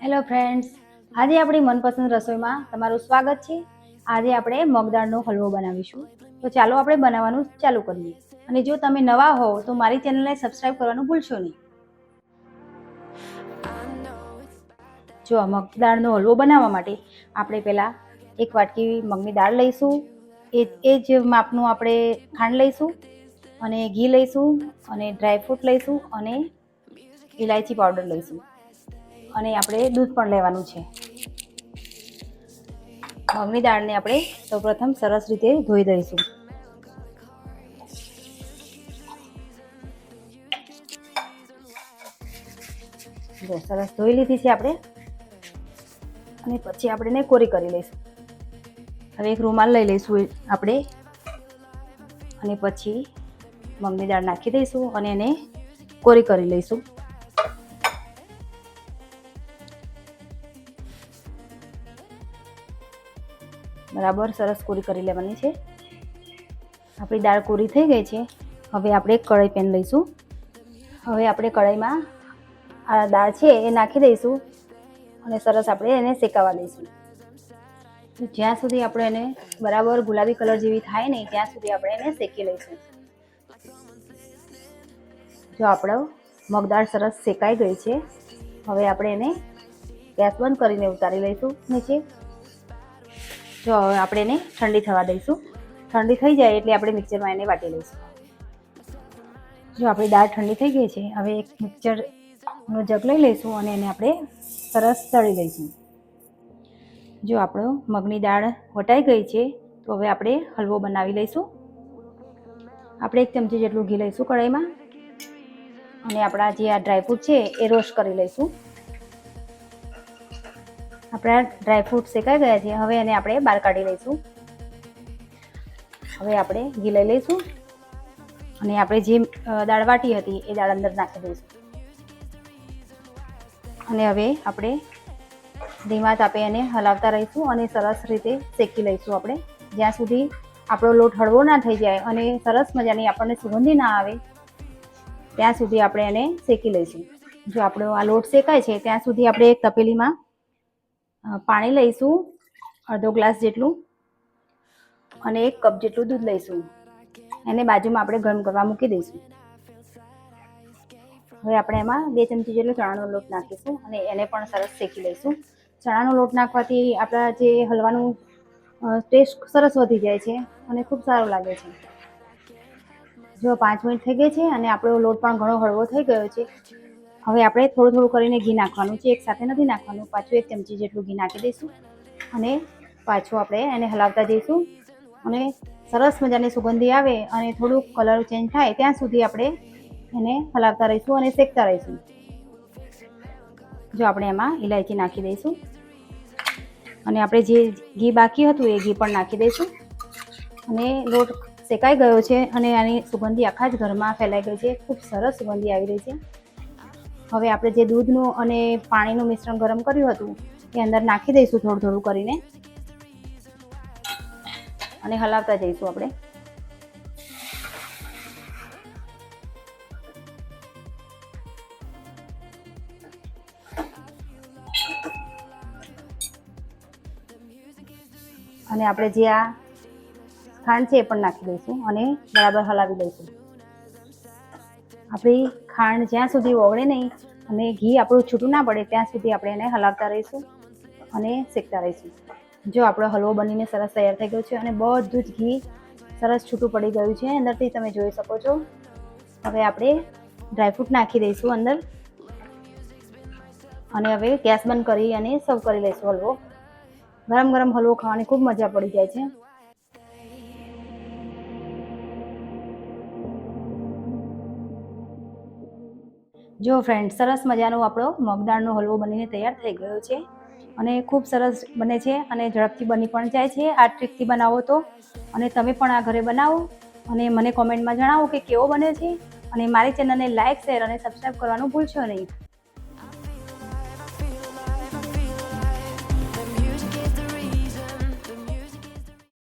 Hello friends, આજે આપણી મનપસંદ રસોઈમાં તમારું સ્વાગત છે. આજે આપણે મગદાળનો હલવો બનાવીશું. તો ચાલો આપણે બનાવવાનું ચાલુ કરીએ. અને જો તમે નવા હો તો મારી ચેનલને સબસ્ક્રાઈબ કરવાનું ભૂલશો નહીં. જો મગદાળનો હલવો બનાવવા માટે આપણે પહેલાં એક વાટકી મગની દાળ લઈશું. એ જ માપનું આપણે ખાંડ લઈશું અને ઘી લઈશું અને ડ્રાયફ્રૂટ લઈશું અને ઇલાયચી પાવડર લઈશું અને આપણે દૂધ પણ લેવાનું છે. મગની દાળને આપણે સૌપ્રથમ સરસ રીતે ધોઈ દઈશું. જો સરસ ધોઈ લીધી છે આપણે અને પછી આપણે એને કોરી કરી લઈશું. હવે એક રૂમાલ લઈ લઈશું આપણે અને પછી મગની દાળ નાખી દઈશું અને એને કોરી કરી લઈશું. બરાબર સરસ કોરી કરી લેવાની છે. આપણી દાળ કોરી થઈ ગઈ છે. હવે આપણે એક કઢાઈ પેન લઈશું. હવે આપણે કઢાઈમાં આ દાળ છે એ નાખી દઈશું અને સરસ આપણે એને શેકાવા દઈશું. જ્યાં સુધી આપણે એને બરાબર ગુલાબી કલર જેવી થાય નહીં ત્યાં સુધી આપણે એને શેકી લઈશું. જો આપણો મગદાળ સરસ શેકાઈ ગઈ છે. હવે આપણે એને ગેસ બંધ કરીને ઉતારી લઈશું નીચે. જો હવે આપણે એને ઠંડી થવા દઈશું. ઠંડી થઈ જાય એટલે આપણે મિક્સરમાં એને વાટી લઈશું. જો આપણી દાળ ઠંડી થઈ ગઈ છે. હવે એક મિક્સરનો જગ લઈ લઈશું અને એને આપણે સરસ તળી લઈશું. જો આપણો મગની દાળ વટાઈ ગઈ છે તો હવે આપણે હલવો બનાવી લઈશું. આપણે 1 ચમચી જેટલું ઘી લઈશું કઢાઈમાં અને આપણા જે આ ડ્રાયફ્રૂટ છે એ રોસ્ટ કરી લઈશું. આપણા ડ્રાયફ્રૂટ શેકાઈ ગયા છે. હવે એને આપણે બહાર કાઢી લઈશું. હવે આપણે ઘી લઈ લઈશું અને આપણે જે દાળ વાટી હતી એ દાળ અંદર નાખી દઈશું અને હવે આપણે ધીમા તાપે એને હલાવતા રહીશું અને સરસ રીતે શેકી લઈશું. આપણે જ્યાં સુધી આપણો લોટ હળવો ના થઈ જાય અને સરસ મજાની આપણને સુગંધી ના આવે ત્યાં સુધી આપણે એને શેકી લઈશું. જો આપણો આ લોટ શેકાય છે ત્યાં સુધી આપણે એક તપેલીમાં પાણી લઈશું, અડધો ગ્લાસ જેટલું, અને 1 કપ જેટલું દૂધ લઈશું. એને બાજુમાં આપણે ગરમ કરવા મૂકી દઈશું. હવે આપણે એમાં 2 ચમચી જેટલો ચણાનો લોટ નાખીશું અને એને પણ સરસ શેકી લઈશું. ચણાનો લોટ નાખવાથી આપણા જે હલવાનું ટેસ્ટ સરસ વધી જાય છે અને ખૂબ સારું લાગે છે. જો 5 મિનિટ થઈ ગઈ છે અને આપણો લોટ પણ ઘણો હળવો થઈ ગયો છે. હવે આપણે થોડું થોડું કરીને ઘી નાખવાનું છે. એક સાથે નથી નાખવાનું. પાછું 1 ચમચી જેટલું ઘી નાખી દઈશું અને પાછું આપણે એને હલાવતા જઈશું અને સરસ મજાની સુગંધી આવે અને થોડુંક કલર ચેન્જ થાય ત્યાં સુધી આપણે એને હલાવતા રહીશું અને શેકતા રહીશું. જો આપણે એમાં ઇલાયચી નાખી દઈશું અને આપણે જે ઘી બાકી હતું એ ઘી પણ નાખી દઈશું અને લોટ શેકાઈ ગયો છે અને આની સુગંધી આખા જ ઘરમાં ફેલાઈ ગઈ છે. ખૂબ સરસ સુગંધી આવી રહી છે. હવે આપણે જે દૂધનું અને પાણીનું મિશ્રણ ગરમ કર્યું હતું એ અંદર નાખી દઈશું થોડું થોડું કરીને અને હલાવતા જઈશું આપણે. અને આપણે જે આ ખાંડ છે એ પણ નાખી દઈશું અને બરાબર હલાવી દઈશું. આપણી ખાંડ જ્યાં સુધી ઓગળે નહીં અને ઘી આપણું છૂટું ના પડે ત્યાં સુધી આપણે એને હલાવતા રહીશું અને શેકતા રહીશું. જો આપણો હલવો બનીને સરસ તૈયાર થઈ ગયો છે અને બધું જ ઘી સરસ છૂટું પડી ગયું છે અંદરથી, તમે જોઈ શકો છો. હવે આપણે ડ્રાયફ્રૂટ નાખી દઈશું અંદર અને હવે ગેસ બંધ કરી અને સર્વ કરી લઈશું હલવો. ગરમ ગરમ હલવો ખાવાની ખૂબ મજા પડી જાય છે. જો ફ્રેન્ડ, સરસ મજાનો આપણો મગદાળનો હલવો બનીને તૈયાર થઈ ગયો છે અને ખૂબ સરસ બને છે અને ઝડપથી બની પણ જાય છે આ ટ્રીકથી બનાવો તો. અને તમે પણ આ ઘરે બનાવો અને મને કોમેન્ટમાં જણાવો કે કેવો બને છે અને મારી ચેનલને લાઇક, શેર અને સબસ્ક્રાઈબ કરવાનું ભૂલશો નહીં.